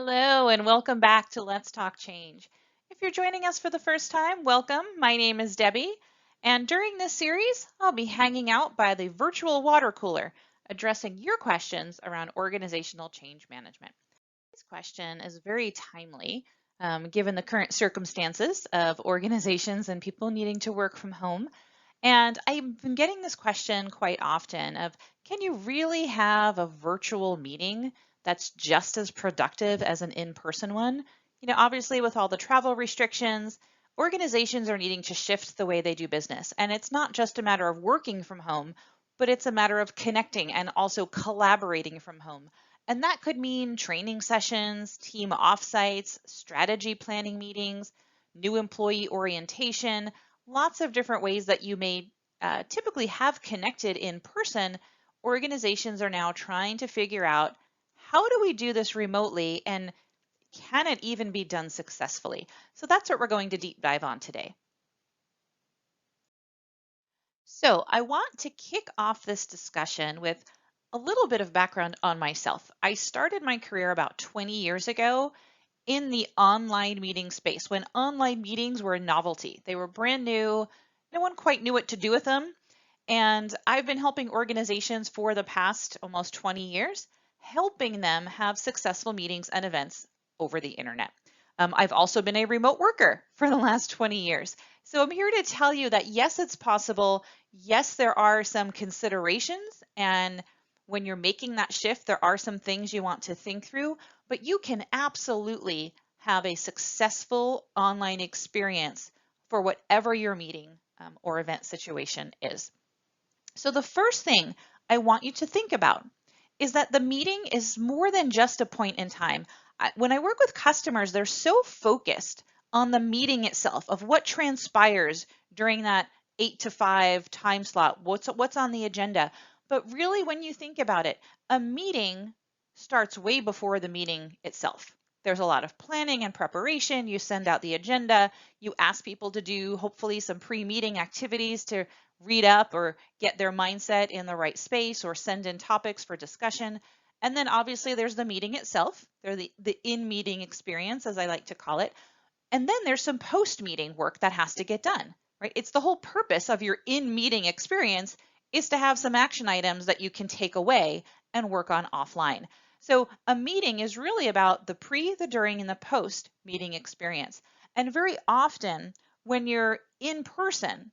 Hello, and welcome back to Let's Talk Change. If you're joining us for the first time, welcome. My name is Debbie, and during this series, I'll be hanging out by the virtual water cooler, addressing your questions around organizational change management. This question is very timely, given the current circumstances of organizations and people needing to work from home. And I've been getting this question quite often of, can you really have a virtual meeting that's just as productive as an in-person one? Obviously with all the travel restrictions, organizations are needing to shift the way they do business. And it's not just a matter of working from home, but it's a matter of connecting and also collaborating from home. And that could mean training sessions, team offsites, strategy planning meetings, new employee orientation, lots of different ways that you may typically have connected in person. Organizations are now trying to figure out, how do we do this remotely, and can it even be done successfully? So that's what we're going to deep dive on today. So I want to kick off this discussion with a little bit of background on myself. I started my career about 20 years ago in the online meeting space when online meetings were a novelty. They were brand new. No one quite knew what to do with them. And I've been helping organizations for the past almost 20 years, helping them have successful meetings and events over the internet. I've also been a remote worker for the last 20 years. So I'm here to tell you that yes, it's possible. Yes, there are some considerations. And when you're making that shift, there are some things you want to think through, but you can absolutely have a successful online experience for whatever your meeting or event situation is. So the first thing I want you to think about is that the meeting is more than just a point in time. When I work with customers, they're so focused on the meeting itself, of what transpires during that 8 to 5 time slot, what's on the agenda. But really, when you think about it, a meeting starts way before the meeting itself. There's a lot of planning and preparation. You send out the agenda. You ask people to do hopefully some pre-meeting activities to read up or get their mindset in the right space, or send in topics for discussion. And then obviously there's the meeting itself. There's the in-meeting experience, as I like to call it. And then there's some post-meeting work that has to get done, right? It's the whole purpose of your in-meeting experience is to have some action items that you can take away and work on offline. So a meeting is really about the pre, the during, and the post-meeting experience. And very often when you're in person,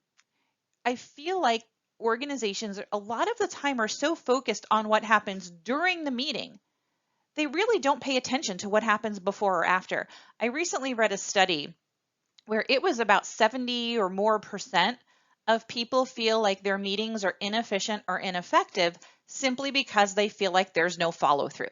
I feel like organizations a lot of the time are so focused on what happens during the meeting, they really don't pay attention to what happens before or after. I recently read a study where it was about 70 or more % of people feel like their meetings are inefficient or ineffective simply because they feel like there's no follow through.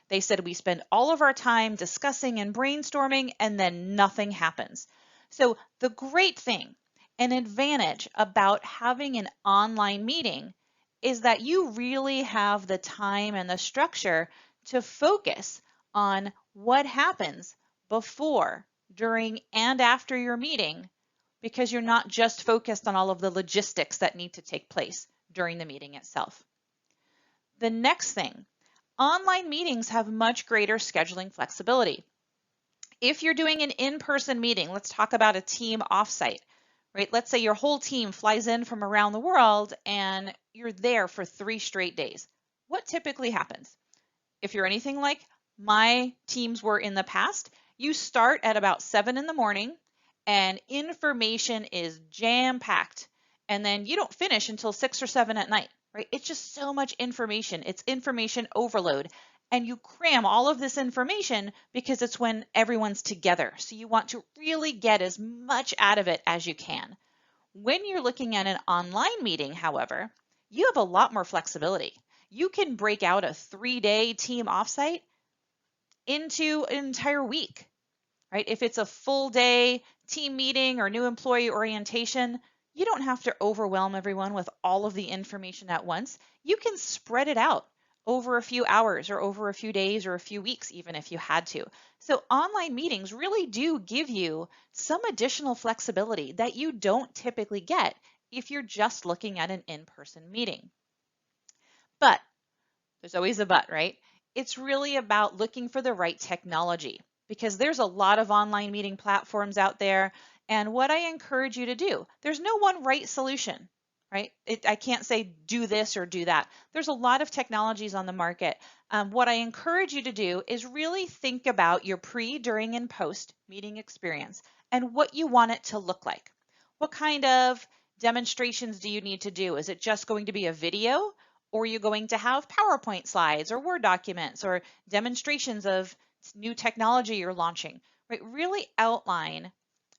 They said we spend all of our time discussing and brainstorming and then nothing happens. So the great thing, an advantage about having an online meeting, is that you really have the time and the structure to focus on what happens before, during, and after your meeting, because you're not just focused on all of the logistics that need to take place during the meeting itself. The next thing, online meetings have much greater scheduling flexibility. If you're doing an in-person meeting, let's talk about a team offsite, right? Let's say your whole team flies in from around the world and you're there for 3 straight days. What typically happens? If you're anything like my teams were in the past, you start at about 7 in the morning and information is jam-packed, and then you don't finish until 6 or 7 at night, right? It's just so much information. It's information overload. And you cram all of this information because it's when everyone's together. So you want to really get as much out of it as you can. When you're looking at an online meeting, however, you have a lot more flexibility. You can break out a 3-day team offsite into an entire week, right? If it's a full day team meeting or new employee orientation, you don't have to overwhelm everyone with all of the information at once. You can spread it out over a few hours or over a few days or a few weeks, even if you had to. So online meetings really do give you some additional flexibility that you don't typically get if you're just looking at an in-person meeting. But there's always a but, right? it's really about looking for the right technology because there's a lot of online meeting platforms out there. And what I encourage you to do, there's no one right solution, right? I can't say do this or do that. There's a lot of technologies on the market. What I encourage you to do is really think about your pre, during, and post meeting experience and what you want it to look like. What kind of demonstrations do you need to do? Is it just going to be a video? Or are you going to have PowerPoint slides or Word documents or demonstrations of new technology you're launching, right? Really outline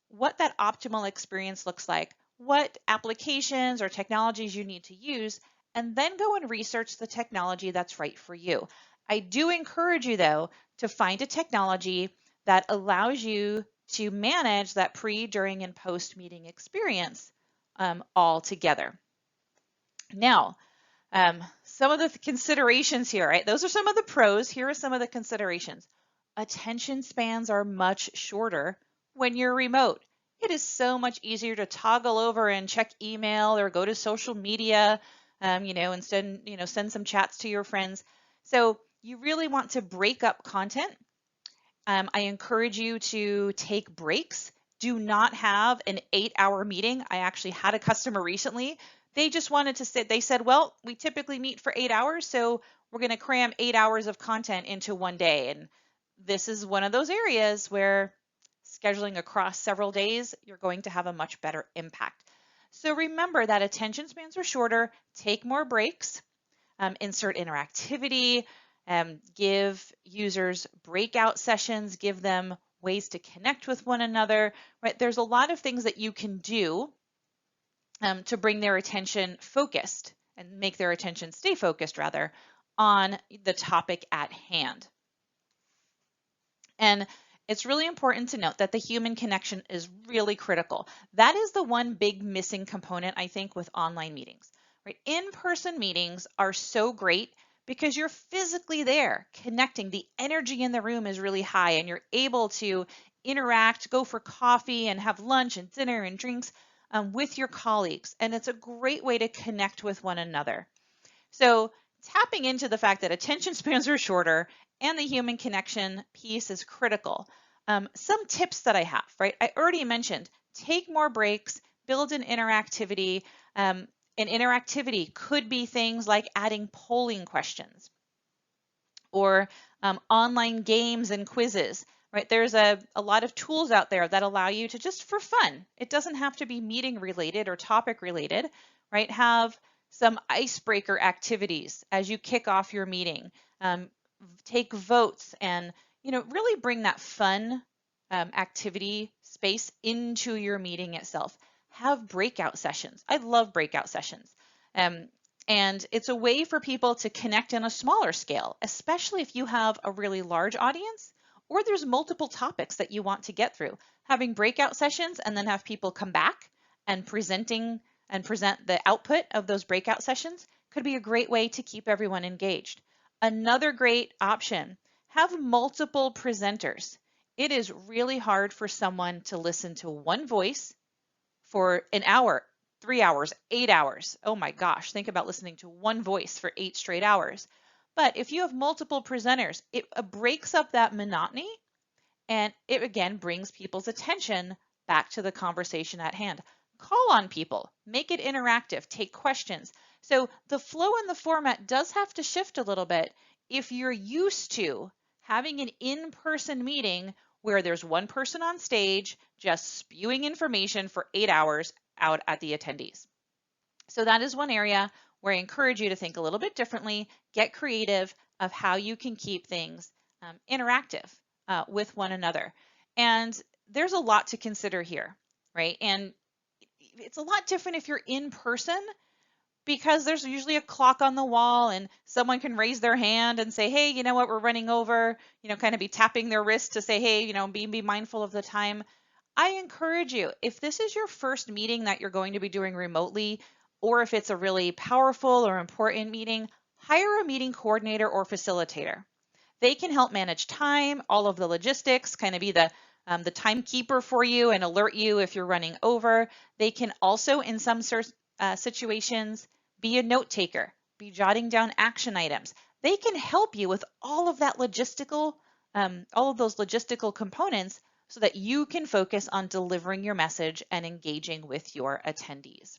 what that optimal experience looks like, what applications or technologies you need to use, and then go and research the technology that's right for you. I do encourage you, though, to find a technology that allows you to manage that pre, during, and post meeting experience all together. Now, some of the considerations here, right? Those are some of the pros. Here are some of the considerations. Attention spans are much shorter when you're remote. It is so much easier to toggle over and check email or go to social media, and send some chats to your friends. So you really want to break up content. I encourage you to take breaks. Do not have an 8-hour meeting. I actually had a customer recently. They just wanted to sit. They said, well, we typically meet for 8 hours, so we're going to cram 8 hours of content into one day. And this is one of those areas where scheduling across several days, you're going to have a much better impact. So remember that attention spans are shorter. Take more breaks. Insert interactivity. Give users breakout sessions, give them ways to connect with one another, right? There's a lot of things that you can do to bring their attention focused and make their attention stay focused rather on the topic at hand. And it's really important to note that the human connection is really critical. That is the one big missing component, I think, with online meetings, right? In-person meetings are so great because you're physically there connecting. The energy in the room is really high and you're able to interact, go for coffee and have lunch and dinner and drinks with your colleagues. And it's a great way to connect with one another. So tapping into the fact that attention spans are shorter and the human connection piece is critical. Some tips that I have, right? I already mentioned, take more breaks, build an interactivity. And interactivity could be things like adding polling questions or online games and quizzes, right? There's a lot of tools out there that allow you to just for fun. It doesn't have to be meeting related or topic related, right? Have some icebreaker activities as you kick off your meeting. Take votes and really bring that fun activity space into your meeting itself. Have breakout sessions. I love breakout sessions. And it's a way for people to connect on a smaller scale, especially if you have a really large audience or there's multiple topics that you want to get through. Having breakout sessions and then have people come back and present the output of those breakout sessions could be a great way to keep everyone engaged. Another great option, have multiple presenters. It is really hard for someone to listen to one voice for an hour, 3 hours, 8 hours. Oh my gosh, think about listening to one voice for 8 straight hours. But if you have multiple presenters, it breaks up that monotony and it again brings people's attention back to the conversation at hand. Call on people, make it interactive, take questions. So the flow and the format does have to shift a little bit if you're used to having an in-person meeting where there's one person on stage just spewing information for 8 hours out at the attendees. So that is one area where I encourage you to think a little bit differently, get creative of how you can keep things interactive with one another. And there's a lot to consider here, right? And it's a lot different if you're in person because there's usually a clock on the wall and someone can raise their hand and say, hey, you know what, we're running over, kind of be tapping their wrist to say, hey, be mindful of the time. I encourage you, if this is your first meeting that you're going to be doing remotely, or if it's a really powerful or important meeting, hire a meeting coordinator or facilitator. They can help manage time, all of the logistics, kind of be the timekeeper for you and alert you if you're running over. They can also, in some situations, be a note taker, be jotting down action items. They can help you with all of that all of those logistical components so that you can focus on delivering your message and engaging with your attendees.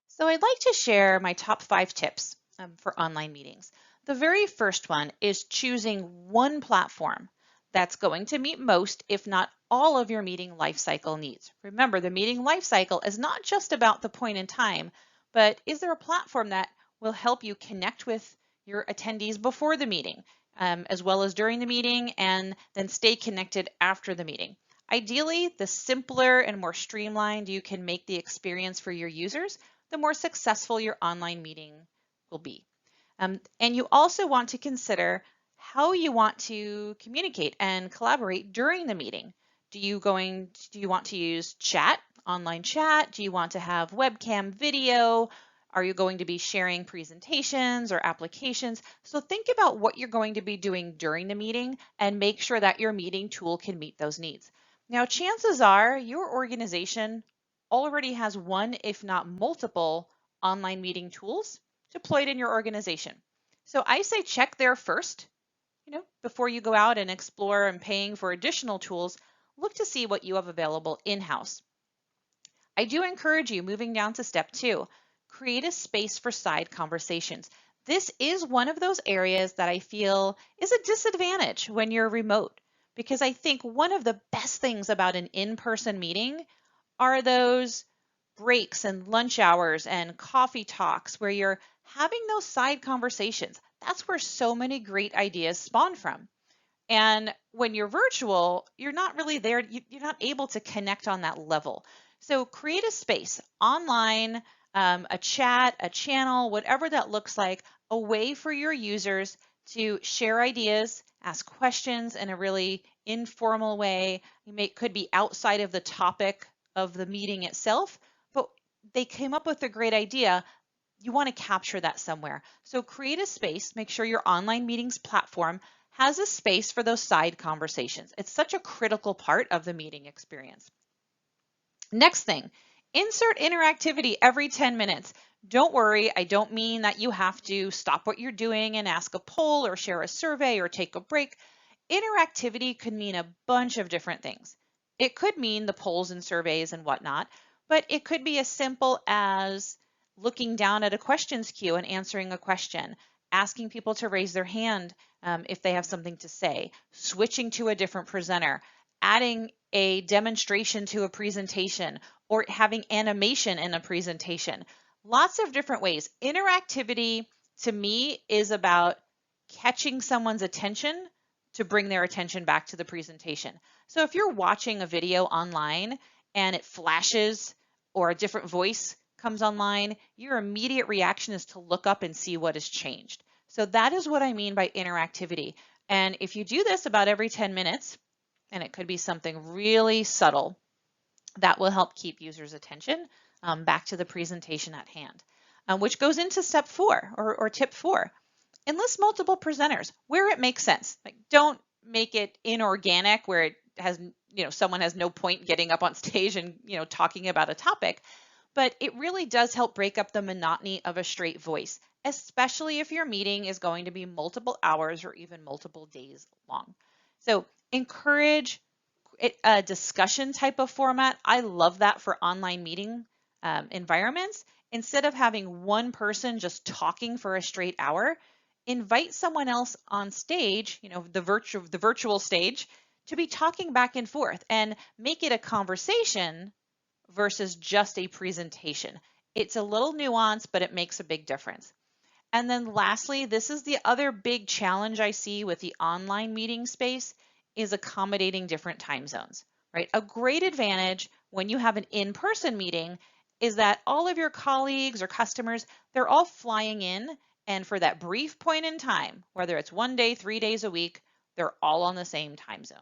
So I'd like to share my top 5 tips for online meetings. The very first one is choosing one platform that's going to meet most, if not all, of your meeting lifecycle needs. Remember, the meeting lifecycle is not just about the point in time, but is there a platform that will help you connect with your attendees before the meeting, as well as during the meeting, and then stay connected after the meeting? Ideally, the simpler and more streamlined you can make the experience for your users, the more successful your online meeting will be. And you also want to consider how you want to communicate and collaborate during the meeting. Do you want to use chat, online chat? Do you want to have webcam video? Are you going to be sharing presentations or applications? So think about what you're going to be doing during the meeting and make sure that your meeting tool can meet those needs. Now, chances are your organization already has one, if not multiple, online meeting tools deployed in your organization. So I say check there first, before you go out and explore and paying for additional tools, look to see what you have available in-house. I do encourage you, moving down to step 2, create a space for side conversations. This is one of those areas that I feel is a disadvantage when you're remote, because I think one of the best things about an in-person meeting are those breaks and lunch hours and coffee talks where you're having those side conversations. That's where so many great ideas spawn from. And when you're virtual, you're not really there, you're not able to connect on that level. So create a space online, a chat, a channel, whatever that looks like, a way for your users to share ideas, ask questions in a really informal way. Could be outside of the topic of the meeting itself, but they came up with a great idea. You want to capture that somewhere. So create a space, make sure your online meetings platform has a space for those side conversations. It's such a critical part of the meeting experience. Next thing, insert interactivity every 10 minutes. Don't worry, I don't mean that you have to stop what you're doing and ask a poll or share a survey or take a break. Interactivity could mean a bunch of different things. It could mean the polls and surveys and whatnot, but it could be as simple as looking down at a questions queue and answering a question, asking people to raise their hand if they have something to say, switching to a different presenter, adding a demonstration to a presentation, or having animation in a presentation. Lots of different ways. Interactivity to me is about catching someone's attention to bring their attention back to the presentation. So if you're watching a video online and it flashes or a different voice comes online, your immediate reaction is to look up and see what has changed. So that is what I mean by interactivity. And if you do this about every 10 minutes, and it could be something really subtle, that will help keep users' attention back to the presentation at hand, which goes into step 4 or tip 4. Enlist multiple presenters where it makes sense. Like, don't make it inorganic where it has, someone has no point getting up on stage and, talking about a topic. But it really does help break up the monotony of a straight voice, especially if your meeting is going to be multiple hours or even multiple days long. So encourage a discussion type of format. I love that for online meeting environments. Instead of having one person just talking for a straight hour, invite someone else on stage, the virtual stage, to be talking back and forth and make it a conversation versus just a presentation. It's a little nuanced, but it makes a big difference. And then lastly, this is the other big challenge I see with the online meeting space is accommodating different time zones, right? A great advantage when you have an in-person meeting is that all of your colleagues or customers, they're all flying in, and for that brief point in time, whether it's 1 day, 3 days a week, they're all on the same time zone.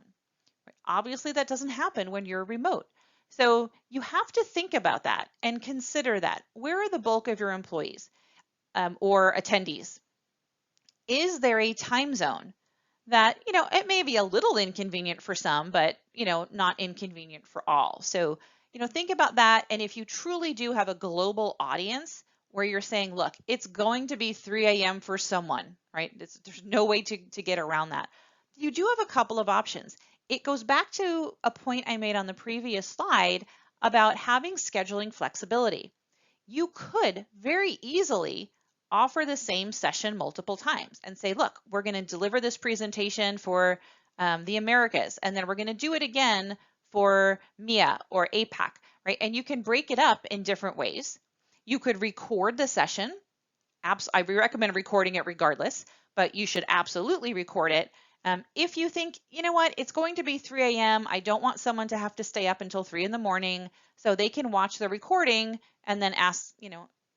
Right? Obviously, that doesn't happen when you're remote. So you have to think about that and consider that. Where are the bulk of your employees or attendees? Is there a time zone that, it may be a little inconvenient for some, but, not inconvenient for all. So, think about that. And if you truly do have a global audience where you're saying, look, it's going to be 3 a.m. for someone, right? There's no way to get around that. You do have a couple of options. It goes back to a point I made on the previous slide about having scheduling flexibility. You could very easily offer the same session multiple times and say, look, we're going to deliver this presentation for the Americas, and then we're going to do it again for MEA or APAC, right? And you can break it up in different ways. You could record the session. I recommend recording it regardless, but you should absolutely record it. If you think, you know what, it's going to be 3 a.m., I don't want someone to have to stay up until 3 in the morning, so they can watch the recording and then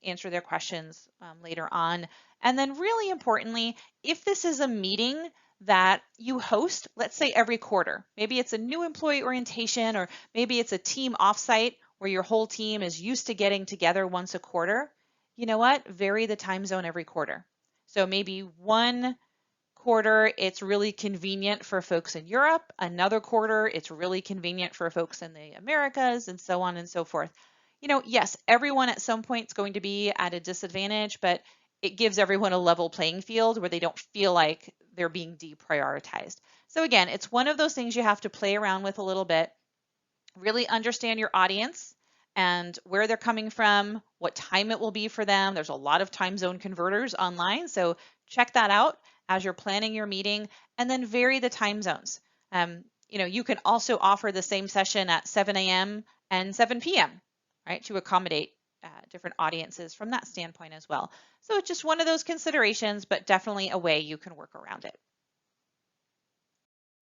answer their questions later on. And then really importantly, if this is a meeting that you host, let's say every quarter, maybe it's a new employee orientation, or maybe it's a team offsite where your whole team is used to getting together once a quarter, you know what? Vary the time zone every quarter. So maybe one quarter, it's really convenient for folks in Europe. Another quarter, it's really convenient for folks in the Americas, and so on and so forth. Yes, everyone at some point is going to be at a disadvantage, but it gives everyone a level playing field where they don't feel like they're being deprioritized. So again, it's one of those things you have to play around with a little bit, really understand your audience and where they're coming from, what time it will be for them. There's a lot of time zone converters online, so check that out as you're planning your meeting, and then vary the time zones. You can also offer the same session at 7 a.m. and 7 p.m., right, to accommodate different audiences from that standpoint as well. So it's just one of those considerations, but definitely a way you can work around it.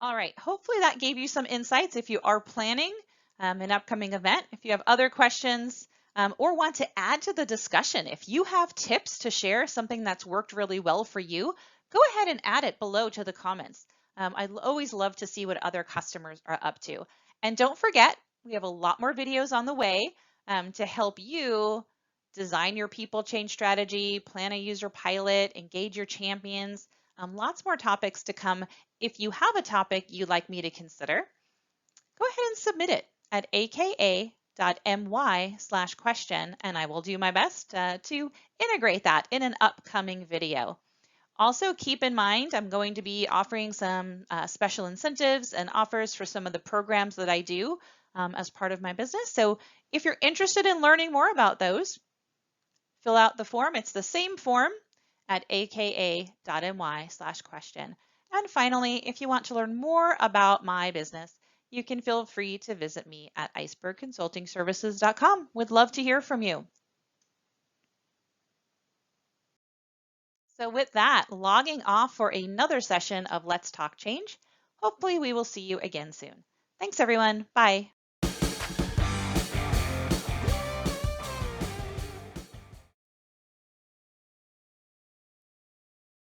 All right, hopefully that gave you some insights if you are planning an upcoming event. If you have other questions or want to add to the discussion, if you have tips to share, something that's worked really well for you, go ahead and add it below to the comments. I always love to see what other customers are up to. And don't forget, we have a lot more videos on the way to help you design your people change strategy, plan a user pilot, engage your champions. Lots more topics to come. If you have a topic you'd like me to consider, go ahead and submit it at aka.my/question, and I will do my best to integrate that in an upcoming video. Also, keep in mind, I'm going to be offering some special incentives and offers for some of the programs that I do as part of my business. So if you're interested in learning more about those, fill out the form. It's the same form at aka.my/question. And finally, if you want to learn more about my business, you can feel free to visit me at icebergconsultingservices.com. Would love to hear from you. So with that, logging off for another session of Let's Talk Change. Hopefully we will see you again soon. Thanks everyone. Bye.